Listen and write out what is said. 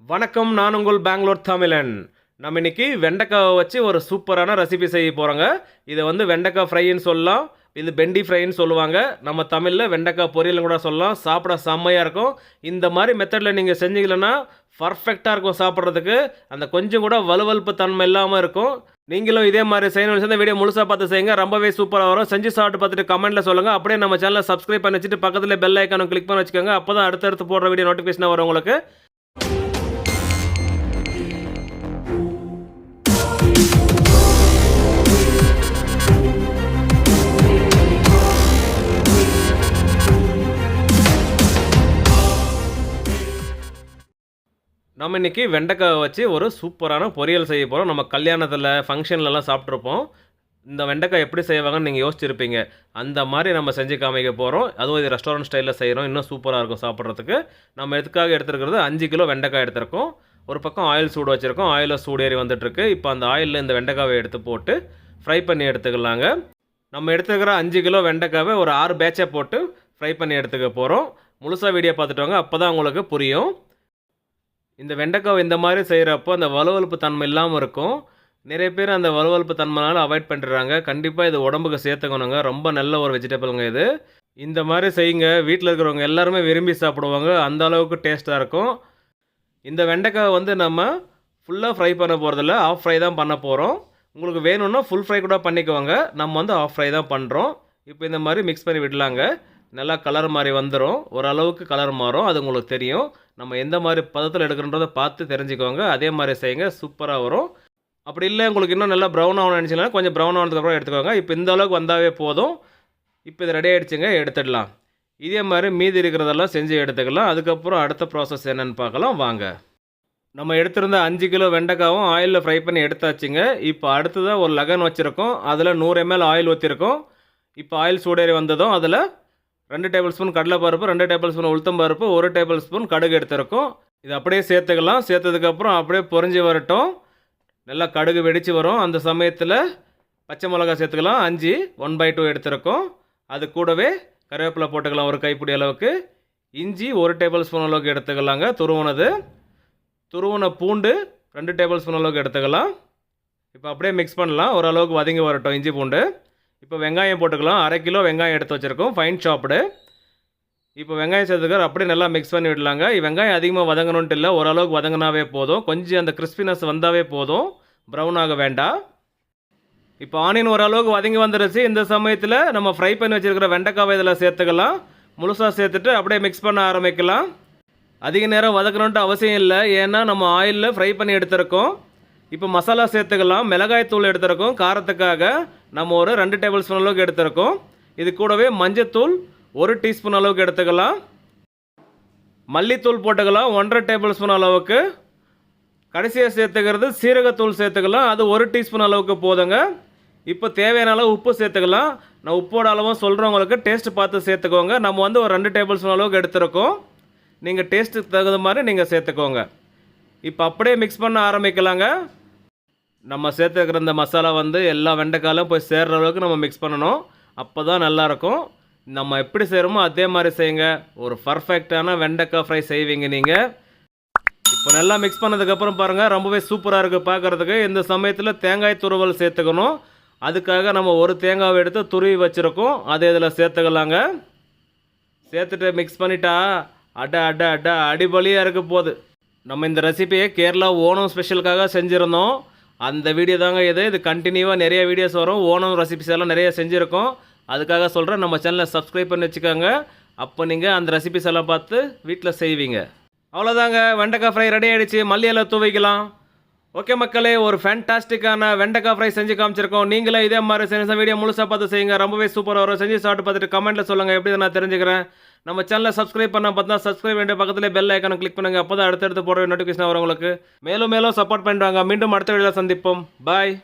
வணக்கம், நான் உங்கள் பெங்களூர் தமிழன். நம்ம இன்னைக்கு வெண்டைக்காவை வச்சு ஒரு சூப்பரான ரெசிபி செய்ய போகிறோங்க. இதை வெண்டைக்காய் ஃப்ரைன்னு சொல்லலாம், இது பெண்டி ஃப்ரைன்னு சொல்லுவாங்க. நம்ம தமிழில் வெண்டைக்காய் பொரியல்னு கூட சொல்லலாம். சாப்பிட செம்மையாக இருக்கும். இந்த மாதிரி மெத்தடில் நீங்கள் செஞ்சீங்கன்னா பர்ஃபெக்டாக இருக்கும் சாப்பிட்றதுக்கு. அந்த கொஞ்சம் கூட வலுவலுப்பு தன்மை இல்லாமல் இருக்கும். நீங்களும் இதே மாதிரி செய்யணும்னு சொன்னால் வீடியோ முழுசாக பார்த்து செய்யுங்க. ரொம்பவே சூப்பராக வரும். செஞ்சு சாப்பிட்டு பார்த்துட்டு கமெண்ட்டில் சொல்லுங்கள். அப்படியே நம்ம சேனலை சப்ஸ்கிரைப் பண்ணி வச்சுட்டு பக்கத்தில் பெல் ஐக்கானும் கிளிக் பண்ணி வச்சுக்கோங்க. அப்போ தான் அடுத்தடுத்து போடுற வீடியோ நோட்டிஃபிகேஷன் வரும் உங்களுக்கு. நம்ம இன்றைக்கி வெண்டைக்காவை வச்சு ஒரு சூப்பரான பொரியல் செய்ய போகிறோம். நம்ம கல்யாணத்தில் ஃபங்க்ஷன்லலாம் சாப்பிட்ருப்போம். இந்த வெண்டைக்காய் எப்படி செய்வாங்கன்னு நீங்கள் யோசிச்சிருப்பீங்க. அந்த மாதிரி நம்ம செஞ்சு காமிக்க போகிறோம். அதுவும் இது ரெஸ்டாரண்ட் ஸ்டைலில் செய்கிறோம். இன்னும் சூப்பராக இருக்கும் சாப்பிட்றதுக்கு. நம்ம எதுக்காக எடுத்துருக்கிறது 5 கிலோ வெண்டைக்காய் எடுத்திருக்கோம். ஒரு பக்கம் ஆயில் சூடு வச்சுருக்கோம். ஆயிலில் சூடேறி வந்துட்டுருக்கு. இப்போ அந்த ஆயிலில் இந்த வெண்டைக்காவை எடுத்து போட்டு ஃப்ரை பண்ணி எடுத்துக்கலாங்க. நம்ம எடுத்துக்கிற 5 கிலோ வெண்டைக்காவை ஒரு 6 பேட்சை போட்டு ஃப்ரை பண்ணி எடுத்துக்க போகிறோம். முழுசாக வீடியோ பார்த்துட்டு வாங்க, அப்போ தான் உங்களுக்கு புரியும். இந்த வெண்டைக்காய் இந்த மாதிரி செய்கிறப்போ அந்த வலுவலுப்பு தன்மை இல்லாமல் இருக்கும். நிறைய பேர் அந்த வலுவலுப்பு தன்மைனால அவாய்ட் பண்ணிடுறாங்க. கண்டிப்பாக இது உடம்புக்கு சேர்த்துக்கணுங்க. ரொம்ப நல்ல ஒரு வெஜிடபிளுங்க இது. இந்த மாதிரி செய்யுங்க. வீட்டில் இருக்கிறவங்க எல்லாருமே விரும்பி சாப்பிடுவாங்க. அந்த அளவுக்கு டேஸ்ட்டாக இருக்கும். இந்த வெண்டைக்காய் நம்ம ஃபுல்லாக ஃப்ரை பண்ண போகிறதில்ல, ஆஃப் ஃப்ரை தான் பண்ண போகிறோம். உங்களுக்கு வேணும்னா ஃபுல் ஃப்ரை கூட பண்ணிக்குவாங்க. நம்ம ஆஃப் ஃப்ரை தான் பண்ணுறோம். இப்போ இந்த மாதிரி மிக்ஸ் பண்ணி விடலாங்க. நல்லா கலர் மாதிரி வந்துடும். ஓரளவுக்கு கலர் மாறும், அது உங்களுக்கு தெரியும். நம்ம எந்த மாதிரி பதத்தில் எடுக்கிறன்றதை பார்த்து தெரிஞ்சுக்கோங்க. அதே மாதிரி செய்யுங்க, சூப்பராக வரும். அப்படி இல்லை உங்களுக்கு இன்னும் நல்லா ப்ரௌன் ஆகணும்னு நினச்சிங்கன்னா கொஞ்சம் ப்ரௌன் ஆனதுக்கப்புறம் எடுத்துக்கோங்க. இப்போ இந்த அளவுக்கு வந்தாவே போதும். இப்போ இது ரெடி ஆகிடுச்சுங்க, எடுத்துடலாம். இதே மாதிரி மீதி இருக்கிறதெல்லாம் செஞ்சு எடுத்துக்கலாம். அதுக்கப்புறம் அடுத்த ப்ராசஸ் என்னென்னு பார்க்கலாம் வாங்க. நம்ம எடுத்திருந்த 5 கிலோ வெண்டைக்காவும் ஆயிலில் ஃப்ரை பண்ணி எடுத்தாச்சுங்க. இப்போ அடுத்ததாக ஒரு லெகன் வச்சுருக்கோம். அதில் 100 ml ஆயில் ஊற்றிருக்கோம். இப்போ ஆயில் சூடேறி வந்ததும் அதில் 2 டேபிள் ஸ்பூன் கடலைப்பருப்பு, 2 டேபிள் ஸ்பூன் உளுத்தம்பருப்பு, 1 டேபிள் ஸ்பூன் கடுகு எடுத்துருக்கோம். இது அப்படியே சேர்த்துக்கலாம். சேர்த்ததுக்கப்புறம் அப்படியே பொரிஞ்சு வரட்டும். நல்லா கடுகு வெடித்து வரும். அந்த சமயத்தில் பச்சை மிளகாய் சேர்த்துக்கலாம். 5 1/2 எடுத்துருக்கோம். அது கூடவே கருவேப்பிலை போட்டுக்கலாம், ஒரு கைப்பிடி அளவுக்கு. இஞ்சி 1 டேபிள் ஸ்பூன் அளவுக்கு எடுத்துக்கலாங்க, துருவனது. துருவன பூண்டு 2 டேபிள் ஸ்பூன் அளவுக்கு எடுத்துக்கலாம். இப்போ அப்படியே மிக்ஸ் பண்ணலாம். ஓரளவுக்கு வதங்கி வரட்டும் இஞ்சி பூண்டு. இப்போ வெங்காயம் போட்டுக்கலாம். 1/2 கிலோ வெங்காயம் எடுத்து வச்சுருக்கோம், ஃபைன் சாப்டு. இப்போ வெங்காயம் சேர்த்துக்கார் அப்படியே நல்லா மிக்ஸ் பண்ணி விடலாங்க. வெங்காயம் அதிகமாக வதங்கணுன்ட்டு இல்லை, ஓரளவுக்கு வதங்கினாவே போதும். கொஞ்சம் அந்த கிறிஸ்பினஸ் வந்தாவே போதும், ப்ரௌன் ஆக வேண்டாம். இப்போ ஆனியன் ஓரளவுக்கு வதங்கி வந்துடுச்சு. இந்த சமயத்தில் நம்ம ஃப்ரை பண்ணி வச்சுருக்கிற வெண்டைக்காவை இதில் சேர்த்துக்கலாம். முழுசாக சேர்த்துட்டு அப்படியே மிக்ஸ் பண்ண ஆரம்பிக்கலாம். அதிக நேரம் வதக்கணுன்ட்டு அவசியம் இல்லை, ஏன்னா நம்ம ஆயிலில் ஃப்ரை பண்ணி எடுத்துருக்கோம். இப்போ மசாலா சேர்த்துக்கலாம். மிளகாய் தூள் எடுத்துருக்கோம், காரத்துக்காக நம்ம ஒரு 2 டேபிள் ஸ்பூன் அளவுக்கு எடுத்துருக்கோம். இது கூடவே மஞ்சத்தூள் 1 டீஸ்பூன் அளவுக்கு எடுத்துக்கலாம். மல்லித்தூள் போட்டுக்கலாம் 1/2 டேபிள் ஸ்பூன் அளவுக்கு. கடைசியாக சேர்த்துக்கிறது சீரகத்தூள் சேர்த்துக்கலாம். அது 1 டீஸ்பூன் அளவுக்கு போதுங்க. இப்போ தேவையான அளவு உப்பு சேர்த்துக்கலாம். நான் உப்போட அளவும் சொல்கிறவங்களுக்கு டேஸ்ட் பார்த்து சேர்த்துக்கோங்க. நம்ம ஒரு 2 டேபிள் ஸ்பூன் அளவுக்கு எடுத்துருக்கோம். நீங்கள் டேஸ்ட்டுக்கு தகுந்த மாதிரி நீங்கள் சேர்த்துக்கோங்க. இப்போ அப்படியே மிக்ஸ் பண்ண ஆரம்பிக்கலாங்க. நம்ம சேர்த்துக்கிற இந்த மசாலா எல்லா வெண்டைக்காயிலும் போய் சேர்கிற அளவுக்கு நம்ம மிக்ஸ் பண்ணணும். அப்போ தான் நல்லாயிருக்கும். நம்ம எப்படி செய்கிறோமோ அதே மாதிரி செய்யுங்க. ஒரு பர்ஃபெக்டான வெண்டைக்காய் ஃப்ரை செய்வீங்க நீங்கள். இப்போ நல்லா மிக்ஸ் பண்ணதுக்கப்புறம் பாருங்கள், ரொம்பவே சூப்பராக இருக்குது பார்க்குறதுக்கு. இந்த சமயத்தில் தேங்காய் துருவல் சேர்த்துக்கணும். அதுக்காக நம்ம ஒரு தேங்காவை எடுத்து துருவி வச்சுருக்கோம். அதை இதில் சேர்த்துக்கலாங்க. சேர்த்துட்டு மிக்ஸ் பண்ணிட்டா அடிபொலியாக இருக்க போகுது. நம்ம இந்த ரெசிபியை கேரளா ஓணம் ஸ்பெஷலுக்காக செஞ்சுருந்தோம். அந்த வீடியோ தாங்க இது கண்டினியூவாக நிறைய வீடியோஸ் வரும். ஓணம் ரெசிபிஸ் எல்லாம் நிறைய செஞ்சுருக்கோம். அதுக்காக சொல்கிறேன், நம்ம சேனலை சப்ஸ்கிரைப் பண்ணி வச்சுக்கோங்க. அப்போ நீங்கள் அந்த ரெசிபிஸ் எல்லாம் பார்த்து வீட்டில் செய்வீங்க. அவ்வளோதாங்க, வெண்டைக்காய் ஃப்ரை ரெடி ஆகிடுச்சு. மல்லி எல்லாம் தூவிக்கலாம். ஓகே மக்களே, ஒரு ஃபேன்டாஸ்டிக்கான வெண்டைக்காய் ஃப்ரை செஞ்சு காமிச்சிருக்கோம். நீங்களே இதே மாதிரி செஞ்ச வீடியோ முழுசாக பார்த்து செய்யுங்க. ரொம்பவே சூப்பராக வரும். செஞ்சு சாப்பிட்டு பார்த்துட்டு கமெண்ட்டில் சொல்லுங்கள், எப்படி நான் தெரிஞ்சுக்கிறேன். நம்ம சேனலை சப்ஸ்கிரைப் பண்ண பார்த்தா சப்ஸ்கிரைப் வேண்டிய பக்கத்தில் பெல் ஐக்கானை கிளிக் பண்ணுங்கள். அப்போ தான் அடுத்தடுத்து போடுற நோட்டிஃபிகேஷன் வரும் உங்களுக்கு. மேலும் சப்போர்ட் பண்ணிட்டு வாங்க. மீண்டும் அடுத்த வீடியோவில் சந்திப்போம். பாய்.